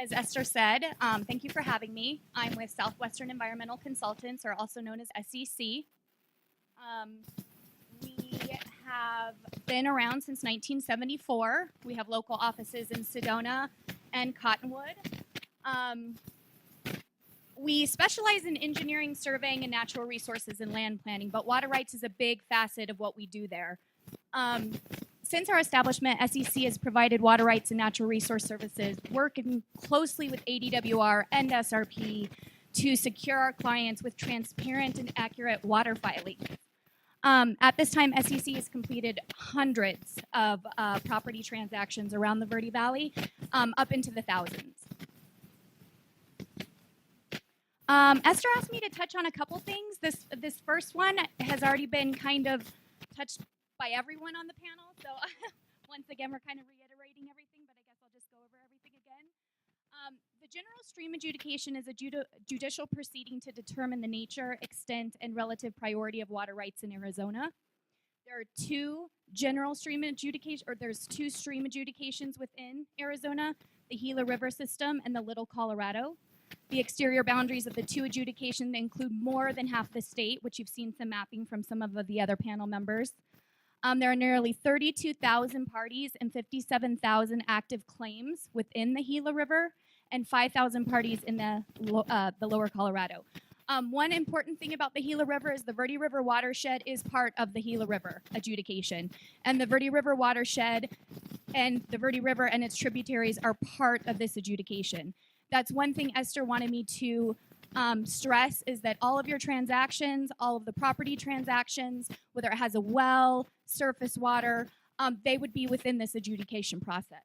As Esther said, thank you for having me. I'm with Southwestern Environmental Consultants, or also known as SEC. We have been around since 1974. We have local offices in Sedona and Cottonwood. We specialize in engineering, surveying, and natural resources and land planning, but water rights is a big facet of what we do there. Since our establishment, SEC has provided water rights and natural resource services, working closely with ADWR and SRP to secure our clients with transparent and accurate water filings. At this time, SEC has completed hundreds of property transactions around the Verde Valley, up into the thousands. Esther asked me to touch on a couple things. This first one has already been kind of touched by everyone on the panel, so once again, we're kind of reiterating everything, but I guess I'll just go over everything again. The general stream adjudication is a judicial proceeding to determine the nature, extent, and relative priority of water rights in Arizona. There are two stream adjudications within Arizona, the Gila River system and the Little Colorado. The exterior boundaries of the two adjudications include more than half the state, which you've seen some mapping from some of the other panel members. There are nearly 32,000 parties and 57,000 active claims within the Gila River and 5,000 parties in the lower Colorado. One important thing about the Gila River is the Verde River watershed is part of the Gila River adjudication. And the Verde River watershed and the Verde River and its tributaries are part of this adjudication. That's one thing Esther wanted me to stress is that all of your transactions, all of the property transactions, whether it has a well, surface water, they would be within this adjudication process.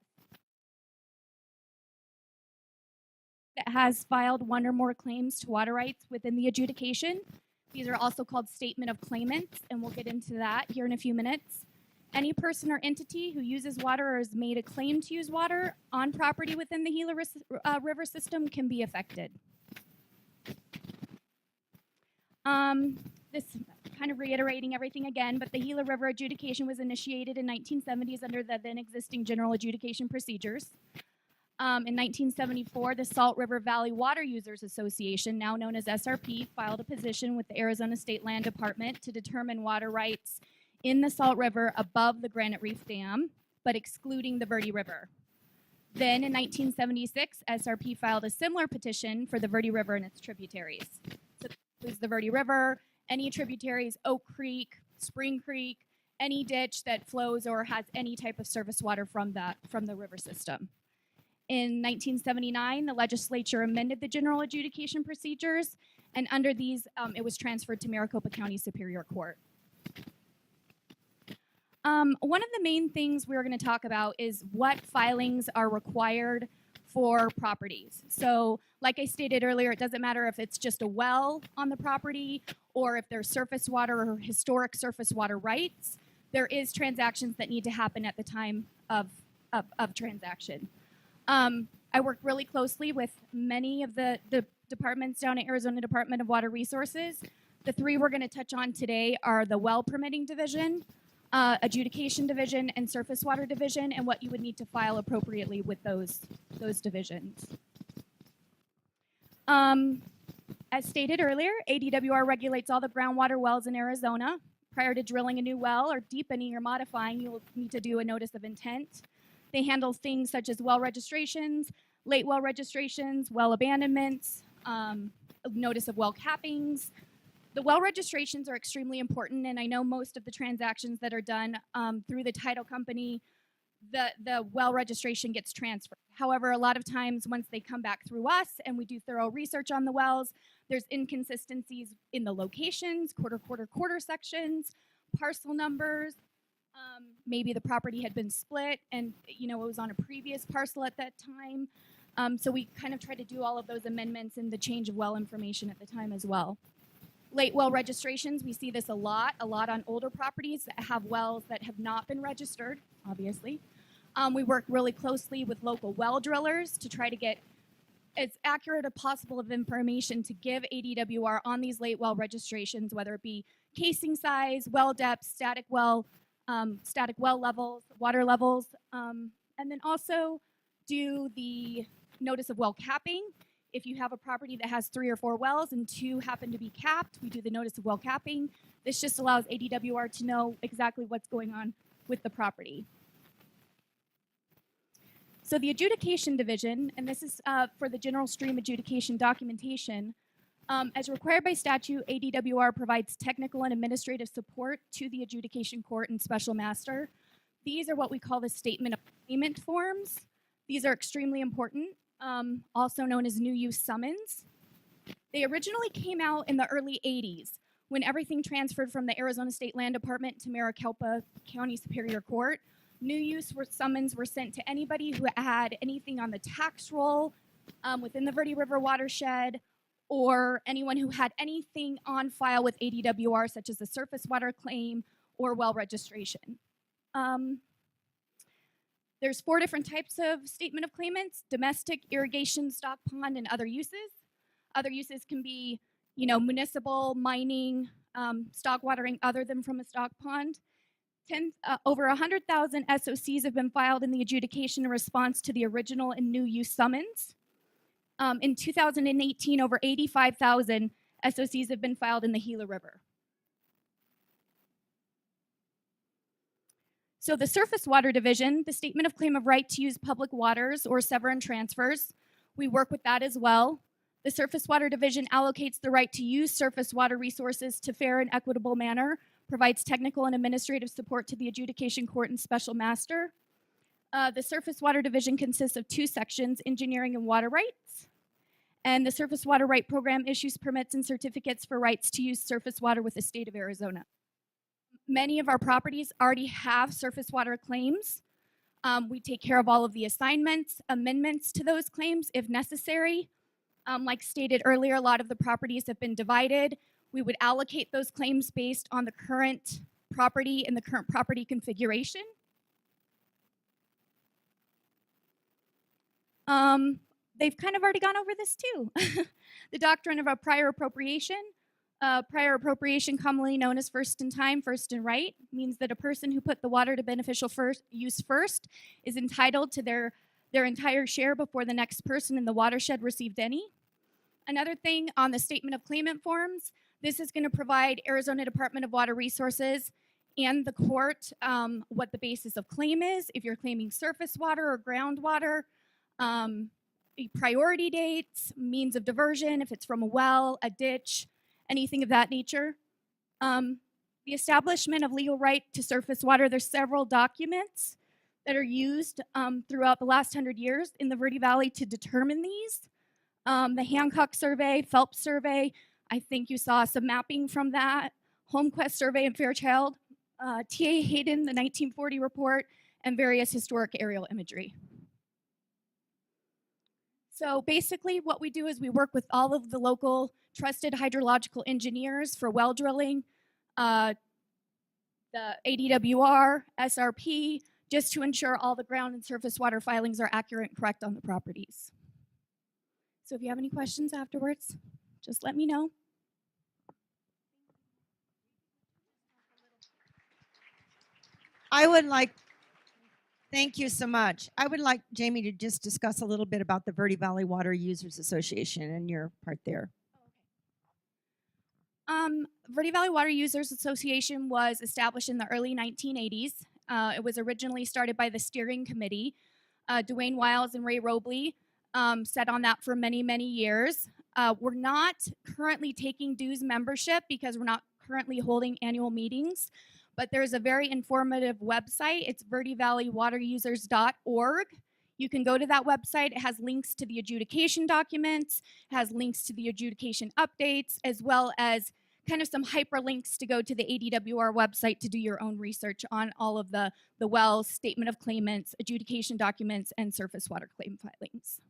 That has filed one or more claims to water rights within the adjudication. These are also called statement of claimants, and we'll get into that here in a few minutes. Any person or entity who uses water or has made a claim to use water on property within the Gila River system can be affected. This kind of reiterating everything again, but the Gila River adjudication was initiated in 1970s under the then existing general adjudication procedures. In 1974, the Salt River Valley Water Users Association, now known as SRP, filed a petition with the Arizona State Land Department to determine water rights in the Salt River above the Granite Reef Dam, but excluding the Verde River. Then in 1976, SRP filed a similar petition for the Verde River and its tributaries. So that includes the Verde River, any tributaries, Oak Creek, Spring Creek, any ditch that flows or has any type of surface water from the river system. In 1979, the legislature amended the general adjudication procedures, and under these, it was transferred to Maricopa County Superior Court. One of the main things we're going to talk about is what filings are required for properties. So, like I stated earlier, it doesn't matter if it's just a well on the property or if there's surface water or historic surface water rights. There is transactions that need to happen at the time of transaction. I work really closely with many of the departments down at Arizona Department of Water Resources. The three we're going to touch on today are the Well Permitting Division, Adjudication Division, and Surface Water Division, and what you would need to file appropriately with those divisions. As stated earlier, ADWR regulates all the groundwater wells in Arizona. Prior to drilling a new well or deepening or modifying, you will need to do a notice of intent. They handle things such as well registrations, late well registrations, well abandonments, notice of well cappings. The well registrations are extremely important, and I know most of the transactions that are done through the title company, the well registration gets transferred. However, a lot of times once they come back through us and we do thorough research on the wells, there's inconsistencies in the locations, quarter sections, parcel numbers. Maybe the property had been split and it was on a previous parcel at that time. So we kind of try to do all of those amendments and the change of well information at the time as well. Late well registrations, we see this a lot on older properties that have wells that have not been registered, obviously. We work really closely with local well drillers to try to get as accurate as possible of information to give ADWR on these late well registrations, whether it be casing size, well depth, static well levels, water levels, and then also do the notice of well capping. If you have a property that has 3 or 4 wells and 2 happen to be capped, we do the notice of well capping. This just allows ADWR to know exactly what's going on with the property. So the adjudication division, and this is for the general stream adjudication documentation, as required by statute, ADWR provides technical and administrative support to the adjudication court and special master. These are what we call the statement of claimant forms. These are extremely important, also known as new use summons. They originally came out in the early 80s when everything transferred from the Arizona State Land Department to Maricopa County Superior Court. New use summons were sent to anybody who had anything on the tax roll within the Verde River watershed, or anyone who had anything on file with ADWR, such as a surface water claim or well registration. There's 4 different types of statement of claimants: domestic, irrigation, stock pond, and other uses. Other uses can be, municipal, mining, stock watering other than from a stock pond. Over 100,000 SOCs have been filed in the adjudication in response to the original and new use summons. In 2018, over 85,000 SOCs have been filed in the Gila River. So the Surface Water Division, the Statement of Claim of Right to Use Public Waters or Sever and Transfers, we work with that as well. The Surface Water Division allocates the right to use surface water resources to fair and equitable manner, provides technical and administrative support to the adjudication court and special master. The Surface Water Division consists of 2 sections, engineering and water rights. And the Surface Water Right Program issues permits and certificates for rights to use surface water with the state of Arizona. Many of our properties already have surface water claims. We take care of all of the assignments, amendments to those claims if necessary. Like stated earlier, a lot of the properties have been divided. We would allocate those claims based on the current property and the current property configuration. They've kind of already gone over this too. The doctrine of a prior appropriation. Prior appropriation, commonly known as first in time, first in right, means that a person who put the water to beneficial use first is entitled to their entire share before the next person in the watershed received any. Another thing on the statement of claimant forms, this is going to provide Arizona Department of Water Resources and the court what the basis of claim is, if you're claiming surface water or groundwater, priority dates, means of diversion, if it's from a well, a ditch, anything of that nature. The establishment of legal right to surface water, there's several documents that are used throughout the last 100 years in the Verde Valley to determine these. The Hancock Survey, Phelps Survey, I think you saw some mapping from that, HomeQuest Survey and Fairchild, T.A. Hayden, the 1940 report, and various historic aerial imagery. So basically what we do is we work with all of the local trusted hydrological engineers for well drilling, the ADWR, SRP, just to ensure all the ground and surface water filings are accurate and correct on the properties. So if you have any questions afterwards, just let me know. Thank you so much. I would like Jamie to just discuss a little bit about the Verde Valley Water Users Association and your part there. Verde Valley Water Users Association was established in the early 1980s. It was originally started by the steering committee. Dwayne Wiles and Ray Robley sat on that for many, many years. We're not currently taking dues membership because we're not currently holding annual meetings, but there's a very informative website. It's verdevalleywaterusers.org. You can go to that website. It has links to the adjudication documents, has links to the adjudication updates, as well as kind of some hyperlinks to go to the ADWR website to do your own research on all of the wells, statement of claimants, adjudication documents, and surface water claim filings.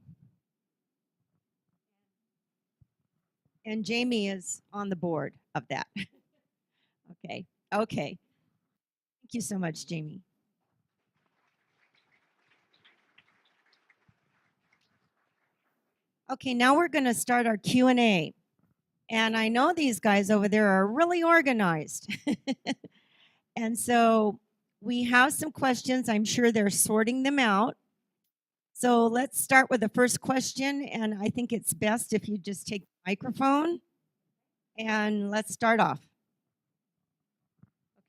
And Jamie is on the board of that. Okay. Thank you so much, Jamie. Okay, now we're going to start our Q&A. And I know these guys over there are really organized. And so we have some questions. I'm sure they're sorting them out. So let's start with the first question, and I think it's best if you just take the microphone and let's start off.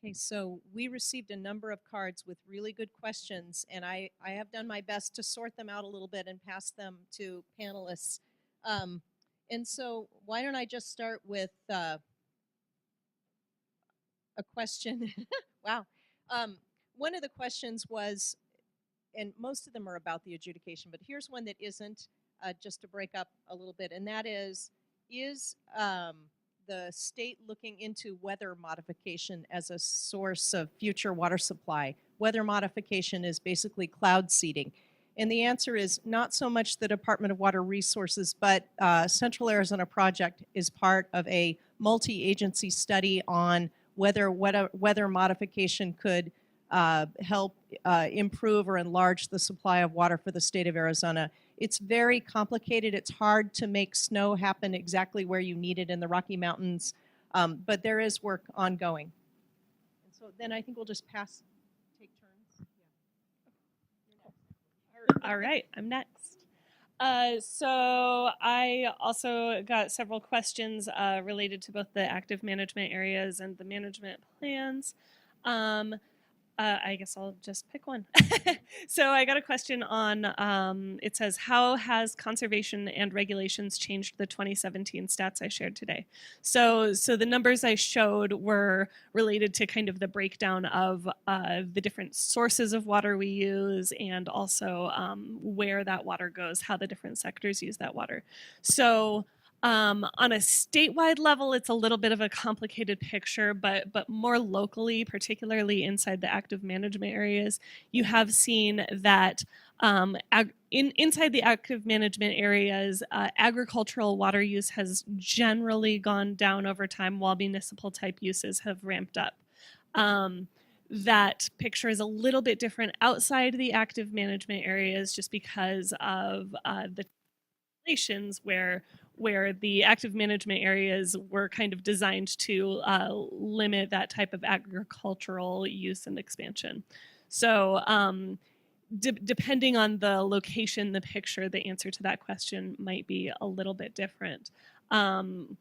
Okay, so we received a number of cards with really good questions, and I have done my best to sort them out a little bit and pass them to panelists. And so, why don't I just start with a question? Wow. One of the questions was, and most of them are about the adjudication, but here's one that isn't, just to break up a little bit, and that is the state looking into weather modification as a source of future water supply? Weather modification is basically cloud seeding. And the answer is not so much the Department of Water Resources, but Central Arizona Project is part of a multi-agency study on whether weather modification could help improve or enlarge the supply of water for the state of Arizona. It's very complicated. It's hard to make snow happen exactly where you need it in the Rocky Mountains, but there is work ongoing. And so then I think we'll just take turns. Yeah. All right, I'm next. So I also got several questions related to both the active management areas and the management plans. I guess I'll just pick one. So I got a question on, it says, how has conservation and regulations changed the 2017 stats I shared today? So the numbers I showed were related to kind of the breakdown of the different sources of water we use and also where that water goes, how the different sectors use that water. So on a statewide level, it's a little bit of a complicated picture, but more locally, particularly inside the active management areas, you have seen that inside the active management areas, agricultural water use has generally gone down over time while municipal type uses have ramped up. That picture is a little bit different outside the active management areas just because of the regulations where the active management areas were kind of designed to limit that type of agricultural use and expansion. So depending on the location, the picture, the answer to that question might be a little bit different. And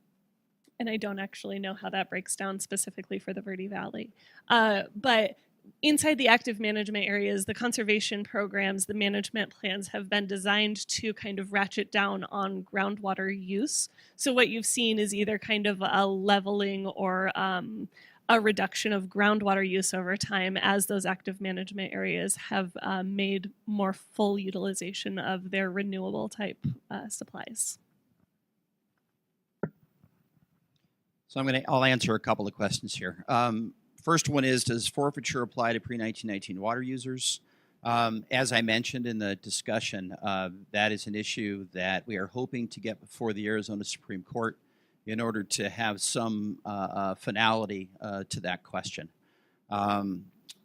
I don't actually know how that breaks down specifically for the Verde Valley. But inside the active management areas, the conservation programs, the management plans have been designed to kind of ratchet down on groundwater use. So what you've seen is either kind of a leveling or a reduction of groundwater use over time as those active management areas have made more full utilization of their renewable type supplies. So I'll answer a couple of questions here. First one is, does forfeiture apply to pre-1919 water users? As I mentioned in the discussion, that is an issue that we are hoping to get before the Arizona Supreme Court in order to have some finality to that question.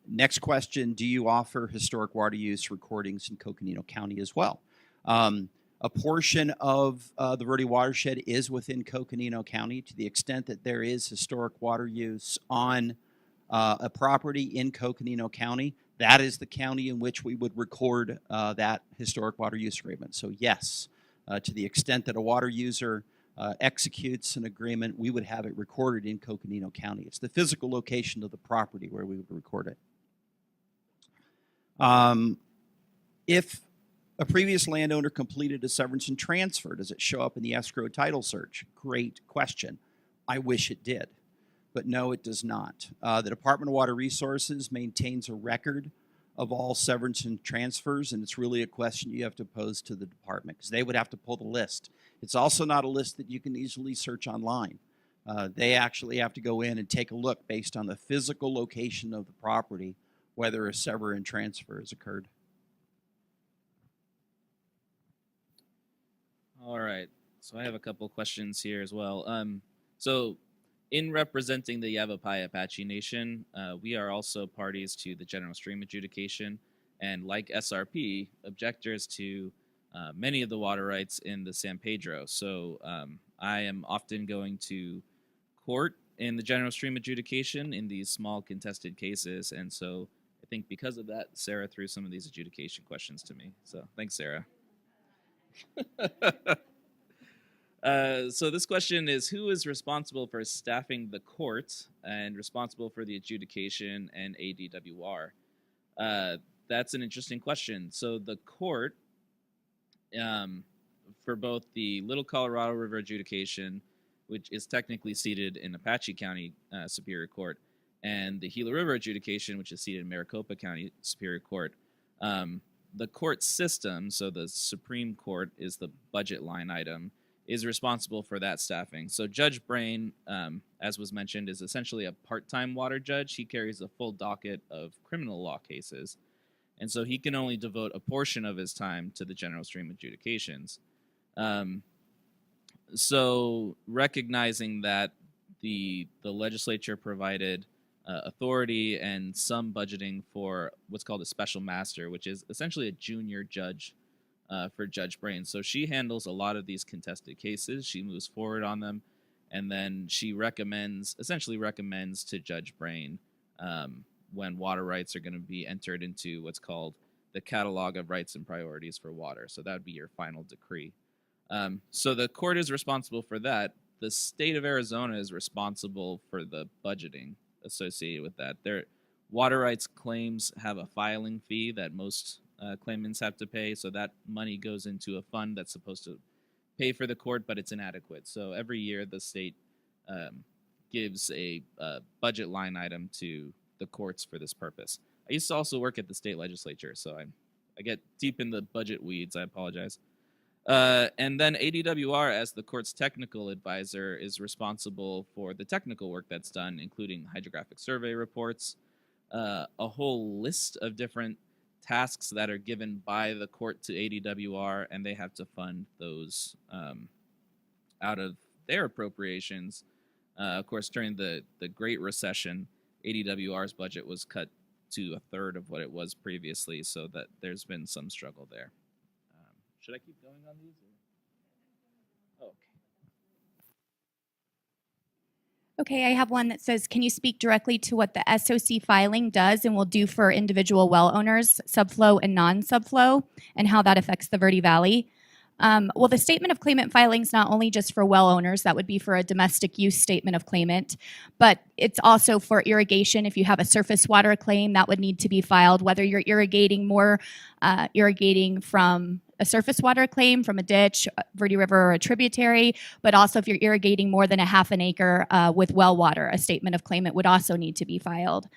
Next question, do you offer historic water use recordings in Coconino County as well? A portion of the Verde watershed is within Coconino County to the extent that there is historic water use on a property in Coconino County. That is the county in which we would record that historic water use agreement. So yes, to the extent that a water user executes an agreement, we would have it recorded in Coconino County. It's the physical location of the property where we would record it. If a previous landowner completed a severance and transfer, does it show up in the escrow title search? Great question. I wish it did, but no, it does not. The Department of Water Resources maintains a record of all severance and transfers, and it's really a question you have to pose to the department because they would have to pull the list. It's also not a list that you can easily search online. They actually have to go in and take a look based on the physical location of the property, whether a sever and transfer has occurred. All right, so I have a couple questions here as well. So in representing the Yavapai Apache Nation, we are also parties to the general stream adjudication, and like SRP, objectors to many of the water rights in the San Pedro. So I am often going to court in the general stream adjudication in these small contested cases, and so think because of that, Sarah threw some of these adjudication questions to me. So thanks, Sarah. So this question is, who is responsible for staffing the court and responsible for the adjudication and ADWR? That's an interesting question. So the court, for both the Little Colorado River adjudication, which is technically seated in Apache County Superior Court, and the Gila River adjudication, which is seated in Maricopa County Superior Court, the court system, so the Supreme Court is the budget line item, is responsible for that staffing. So Judge Brain, as was mentioned, is essentially a part-time water judge. He carries a full docket of criminal law cases, and so he can only devote a portion of his time to the general stream adjudications. So recognizing that the legislature provided authority and some budgeting for what's called a special master, which is essentially a junior judge for Judge Brain. So she handles a lot of these contested cases. She moves forward on them, and then she essentially recommends to Judge Brain when water rights are going to be entered into what's called the catalog of rights and priorities for water. So that would be your final decree. So the court is responsible for that. The state of Arizona is responsible for the budgeting associated with that. Their water rights claims have a filing fee that most claimants have to pay, so that money goes into a fund that's supposed to pay for the court, but it's inadequate. So every year the state gives a budget line item to the courts for this purpose. I used to also work at the state legislature, so I get deep in the budget weeds. I apologize. And then ADWR, as the court's technical advisor, is responsible for the technical work that's done, including hydrographic survey reports, a whole list of different tasks that are given by the court to ADWR, and they have to fund those out of their appropriations. Of course, during the Great Recession, ADWR's budget was cut to a third of what it was previously, so that there's been some struggle there. Should I keep going on these? Or? Oh, Okay, I have one that says, can you speak directly to what the SOC filing does and will do for individual well owners, subflow and non-subflow, and how that affects the Verde Valley? Well, the statement of claimant filing is not only just for well owners, that would be for a domestic use statement of claimant, but it's also for irrigation. If you have a surface water claim, that would need to be filed, whether you're irrigating from a surface water claim from a ditch, Verde River, or a tributary, but also if you're irrigating more than a half an acre with well water, a statement of claimant would also need to be filed.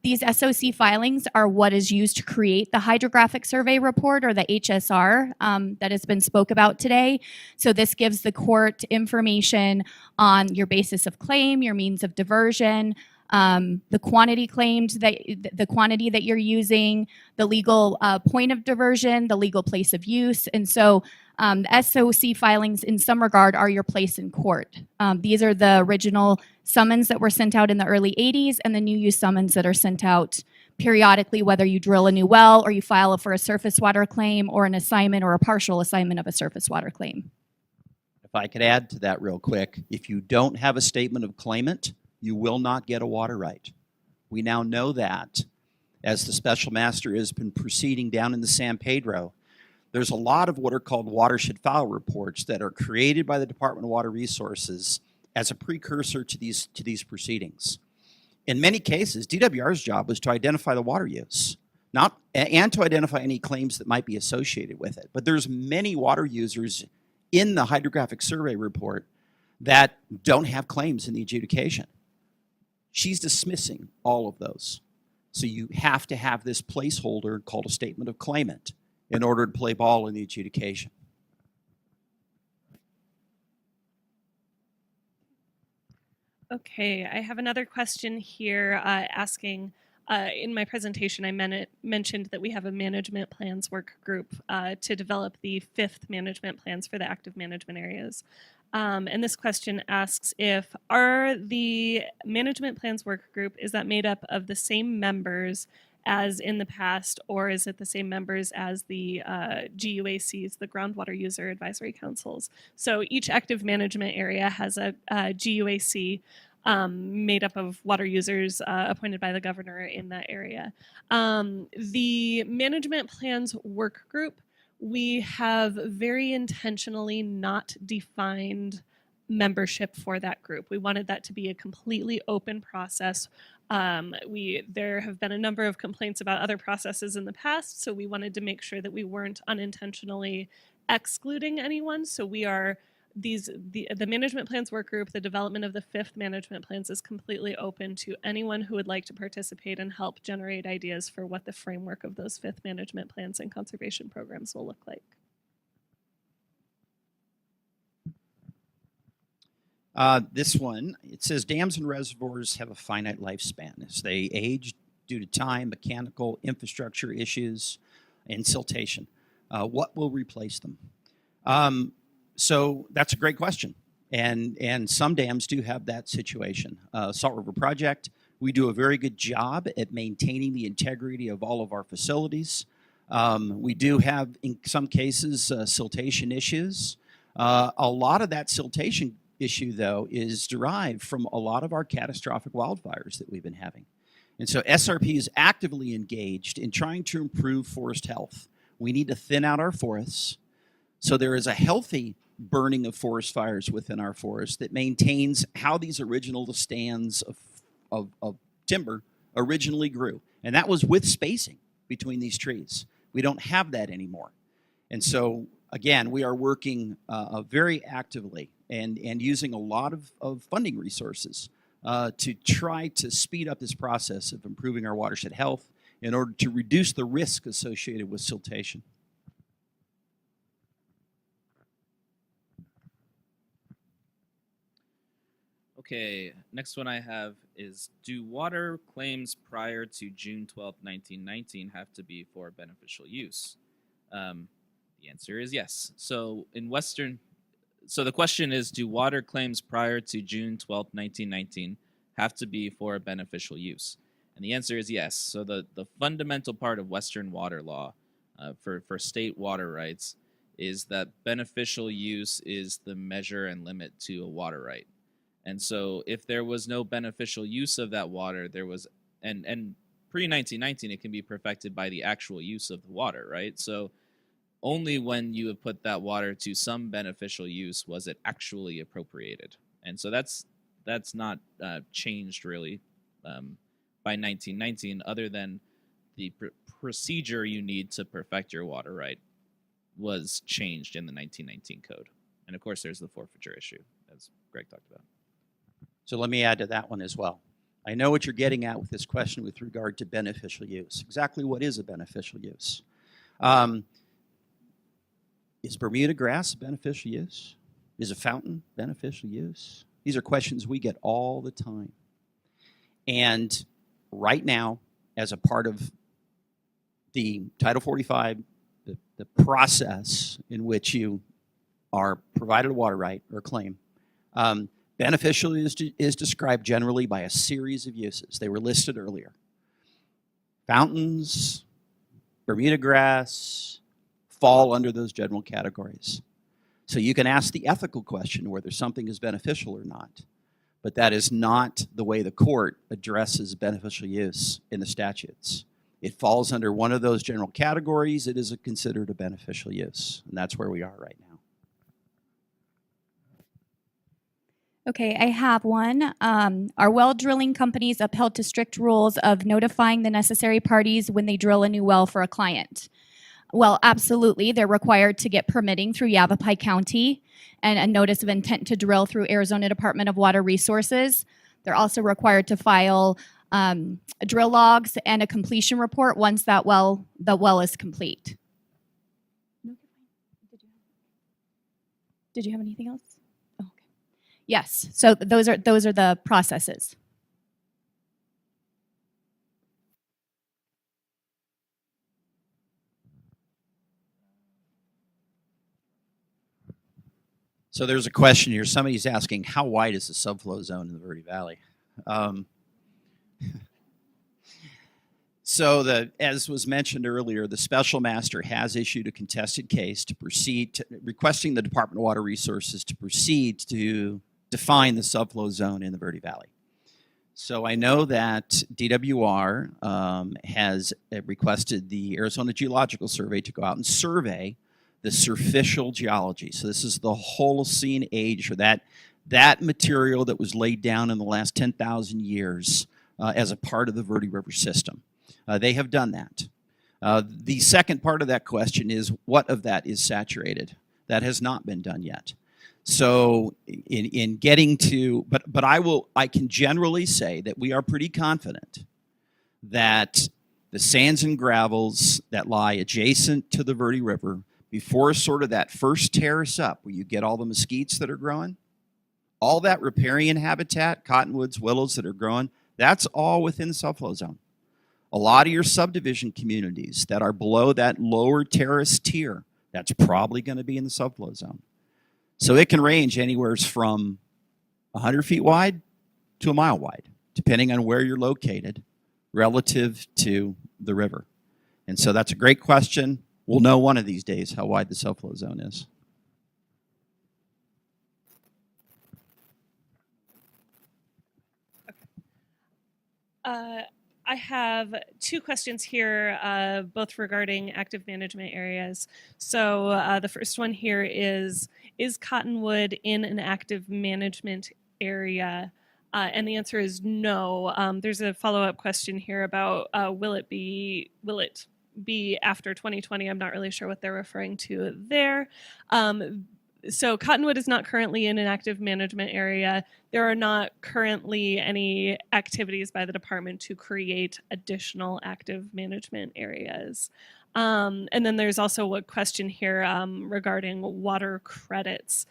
These SOC filings are what is used to create the hydrographic survey report, or the HSR, that has been spoke about today. So this gives the court information on your basis of claim, your means of diversion, the quantity claimed, the quantity that you're using, the legal point of diversion, the legal place of use. And so the SOC filings in some regard are your place in court. These are the original summons that were sent out in the early 80s and the new use summons that are sent out periodically, whether you drill a new well or you file for a surface water claim or an assignment or a partial assignment of a surface water claim. If I could add to that real quick, if you don't have a statement of claimant, you will not get a water right. We now know that as the special master has been proceeding down in the San Pedro. There's a lot of what are called watershed file reports that are created by the Department of Water Resources as a precursor to these proceedings. In many cases, DWR's job was to identify the water use, and to identify any claims that might be associated with it. But there's many water users in the hydrographic survey report that don't have claims in the adjudication. She's dismissing all of those. So you have to have this placeholder called a statement of claimant in order to play ball in the adjudication. Okay, I have another question here asking, in my presentation I mentioned that we have a management plans work group to develop the 5th management plans for the active management areas. And this question asks if the management plans work group, is that made up of the same members as in the past, or is it the same members as the GUACs, the Groundwater User Advisory Councils? So each active management area has a GUAC. made up of water users appointed by the governor in that area. The management plans work group, we have very intentionally not defined membership for that group. We wanted that to be a completely open process. There have been a number of complaints about other processes in the past, so we wanted to make sure that we weren't unintentionally excluding anyone. So we are the management plans work group, the development of the 5th management plans is completely open to anyone who would like to participate and help generate ideas for what the framework of those 5th management plans and conservation programs will look like. This one, it says dams and reservoirs have a finite lifespan as they age due to time, mechanical, infrastructure issues, and siltation. What will replace them? So that's a great question. And some dams do have that situation. Salt River Project, we do a very good job at maintaining the integrity of all of our facilities. We do have, in some cases, siltation issues. A lot of that siltation issue, though, is derived from a lot of our catastrophic wildfires that we've been having. And so SRP is actively engaged in trying to improve forest health. We need to thin out our forests so there is a healthy burning of forest fires within our forest that maintains how these original stands of timber originally grew. And that was with spacing between these trees. We don't have that anymore. And so, again, we are working very actively and using a lot of funding resources to try to speed up this process of improving our watershed health in order to reduce the risk associated with siltation. Okay, next one I have is, do water claims prior to June 12th, 1919 have to be for beneficial use? The answer is yes. So the question is, do water claims prior to June 12th, 1919 have to be for beneficial use? And the answer is yes. So the fundamental part of Western water law for state water rights is that beneficial use is the measure and limit to a water right. And so if there was no beneficial use of that water, there was, and pre-1919, it can be perfected by the actual use of the water, right? So only when you have put that water to some beneficial use was it actually appropriated. And so that's not changed really by 1919, other than the procedure you need to perfect your water right was changed in the 1919 code. And of course, there's the forfeiture issue, as Greg talked about. So let me add to that one as well. I know what you're getting at with this question with regard to beneficial use. Exactly what is a beneficial use? Is Bermuda grass a beneficial use? Is a fountain beneficial use? These are questions we get all the time. And right now, as a part of the Title 45, the process in which you are provided a water right or claim, beneficial is described generally by a series of uses. They were listed earlier. Fountains, Bermuda grass, fall under those general categories. So you can ask the ethical question whether something is beneficial or not, but that is not the way the court addresses beneficial use in the statutes. It falls under one of those general categories. It is considered a beneficial use, and that's where we are right now. Okay, I have one. Are well drilling companies upheld to strict rules of notifying the necessary parties when they drill a new well for a client? Well, absolutely. They're required to get permitting through Yavapai County and a notice of intent to drill through Arizona Department of Water Resources. They're also required to file drill logs and a completion report once the well is complete. Did you have anything else? Oh, okay. Yes. So those are the processes. So there's a question here. Somebody's asking, how wide is the subflow zone in the Verde Valley? So as was mentioned earlier, the special master has issued a contested case to proceed, requesting the Department of Water Resources to proceed to define the subflow zone in the Verde Valley. So I know that DWR has requested the Arizona Geological Survey to go out and survey the surficial geology. So this is the Holocene age, or that material that was laid down in the last 10,000 years as a part of the Verde River system. They have done that. The second part of that question is, what of that is saturated? That has not been done yet. So in getting to, but I can generally say that we are pretty confident that the sands and gravels that lie adjacent to the Verde River, before sort of that first terrace up where you get all the mesquites that are growing, all that riparian habitat, cottonwoods, willows that are growing, that's all within the subflow zone. A lot of your subdivision communities that are below that lower terrace tier, that's probably going to be in the subflow zone. So it can range anywhere from 100 feet wide to a mile wide, depending on where you're located relative to the river. And so that's a great question. We'll know one of these days how wide the subflow zone is. I have two questions here, both regarding active management areas. So the first one here is Cottonwood in an active management area? And the answer is no. There's a follow-up question here about will it be after 2020? I'm not really sure what they're referring to there. So Cottonwood is not currently in an active management area. There are not currently any activities by the department to create additional active management areas. And then there's also a question here regarding water credits.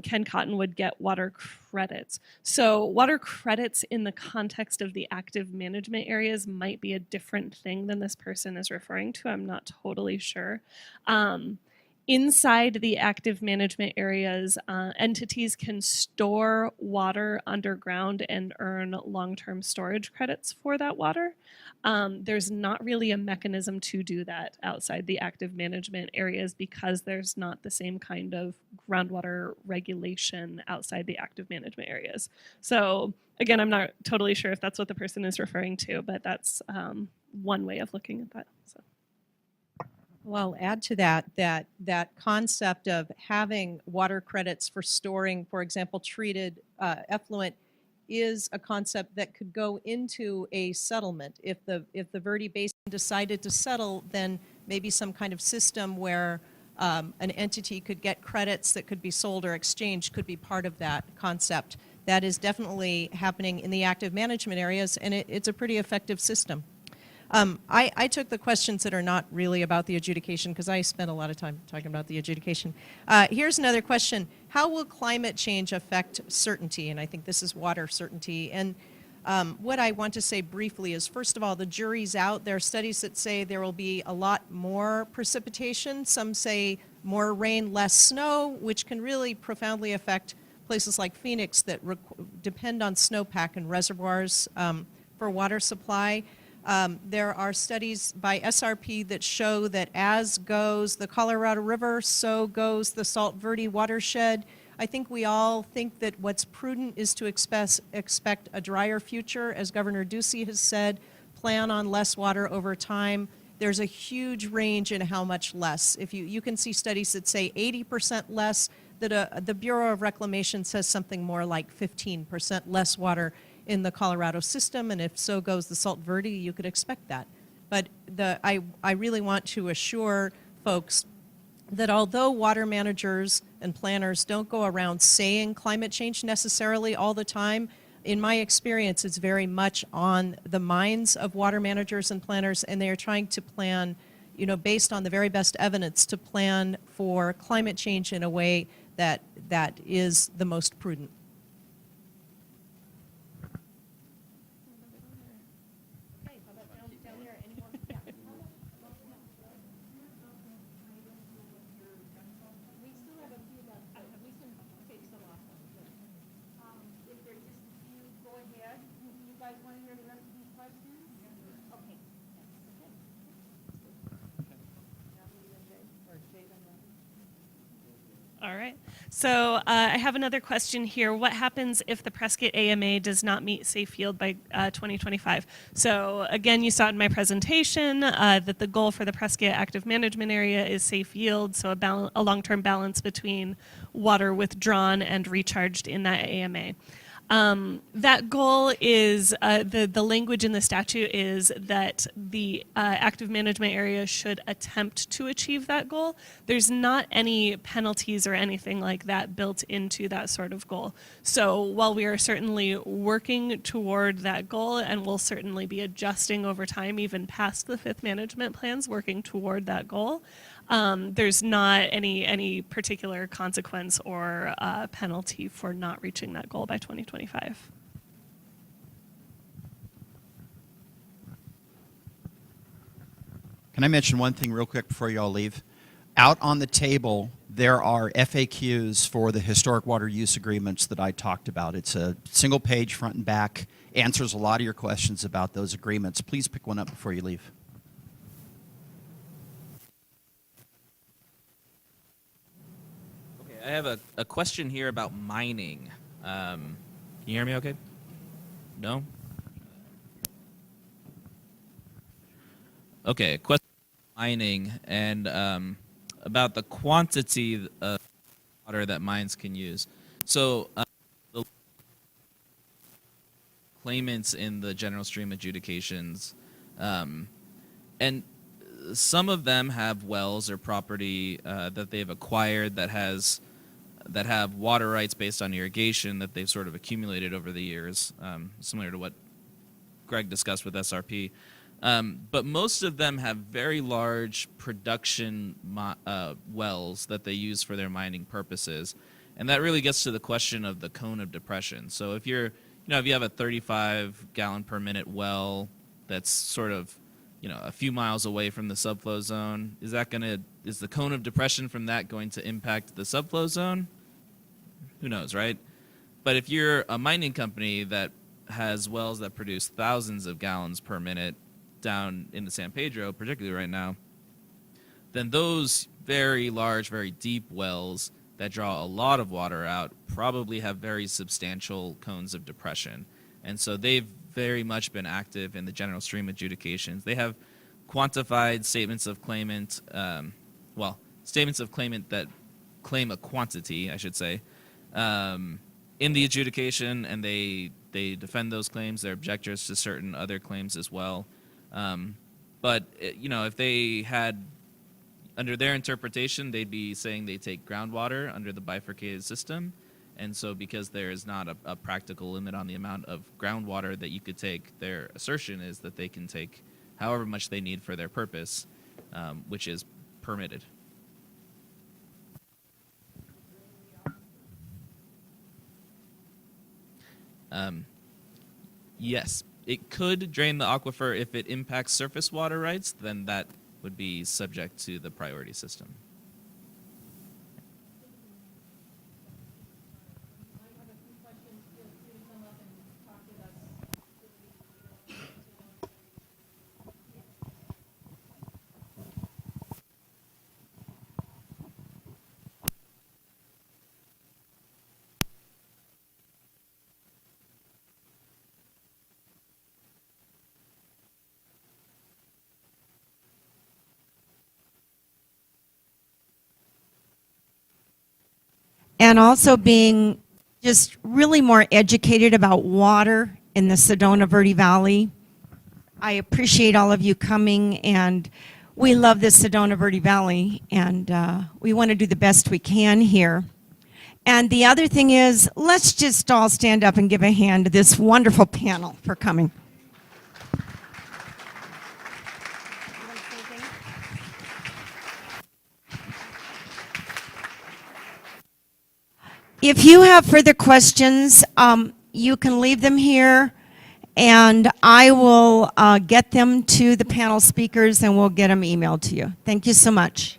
Can Cottonwood get water credits? So water credits in the context of the active management areas might be a different thing than this person is referring to. I'm not totally sure. Inside the active management areas, entities can store water underground and earn long-term storage credits for that water. There's not really a mechanism to do that outside the active management areas because there's not the same kind of groundwater regulation outside the active management areas. So again, I'm not totally sure if that's what the person is referring to, but that's one way of looking at that. So. Well, I'll add to that concept of having water credits for storing, for example, treated effluent is a concept that could go into a settlement. If the Verde Basin decided to settle, then maybe some kind of system where an entity could get credits that could be sold or exchanged could be part of that concept. That is definitely happening in the active management areas, and it's a pretty effective system. I took the questions that are not really about the adjudication because I spent a lot of time talking about the adjudication. Here's another question. How will climate change affect certainty? And I think this is water certainty. And what I want to say briefly is, first of all, the jury's out. There are studies that say there will be a lot more precipitation. Some say more rain, less snow, which can really profoundly affect places like Phoenix that depend on snowpack and reservoirs for water supply. There are studies by SRP that show that as goes the Colorado River, so goes the Salt Verde watershed. I think we all think that what's prudent is to expect a drier future. As Governor Ducey has said, plan on less water over time. There's a huge range in how much less. If you can see studies that say 80% less, that the Bureau of Reclamation says something more like 15% less water in the Colorado system, and if so goes the Salt Verde, you could expect that. But I really want to assure folks that although water managers and planners don't go around saying climate change necessarily all the time, in my experience, it's very much on the minds of water managers and planners, and they are trying to plan, based on the very best evidence, to plan for climate change in a way that is the most prudent. All right. So I have another question here. What happens if the Prescott AMA does not meet safe yield by 2025? So again, you saw in my presentation that the goal for the Prescott active management area is safe yield, so a long-term balance between water withdrawn and recharged in that AMA. That goal is, the language in the statute is that the active management area should attempt to achieve that goal. There's not any penalties or anything like that built into that sort of goal. So while we are certainly working toward that goal, and we'll certainly be adjusting over time, even past the fifth management plans, working toward that goal, there's not any particular consequence or penalty for not reaching that goal by 2025. Can I mention one thing real quick before you all leave? Out on the table, there are FAQs for the historic water use agreements that I talked about. It's a single page, front and back, answers a lot of your questions about those agreements. Please pick one up before you leave. I have a question here about mining. Can you hear me okay? No? Okay, a question about mining and about the quantity of water that mines can use. So the claimants in the general stream adjudications, and some of them have wells or property that they've acquired that have water rights based on irrigation that they've sort of accumulated over the years, similar to what Greg discussed with SRP. But most of them have very large production wells that they use for their mining purposes. And that really gets to the question of the cone of depression. So if you have a 35 gallon per minute well that's sort of, a few miles away from the subflow zone, is the cone of depression from that going to impact the subflow zone? Who knows, right? But if you're a mining company that has wells that produce thousands of gallons per minute down in the San Pedro, particularly right now, then those very large, very deep wells that draw a lot of water out probably have very substantial cones of depression. And so they've very much been active in the general stream adjudications. They have quantified statements of claimant, statements of claimant that claim a quantity, I should say, in the adjudication, and they defend those claims. They're objectors to certain other claims as well. But if they had, under their interpretation, they'd be saying they take groundwater under the bifurcated system. And so because there is not a practical limit on the amount of groundwater that you could take, their assertion is that they can take however much they need for their purpose, which is permitted. Yes, it could drain the aquifer. If it impacts surface water rights, then that would be subject to the priority system. And also being just really more educated about water in the Sedona Verde Valley. I appreciate all of you coming, and we love the Sedona Verde Valley, and we want to do the best we can here. And the other thing is, let's just all stand up and give a hand to this wonderful panel for coming. If you have further questions, you can leave them here, and I will get them to the panel speakers, and we'll get them emailed to you. Thank you so much.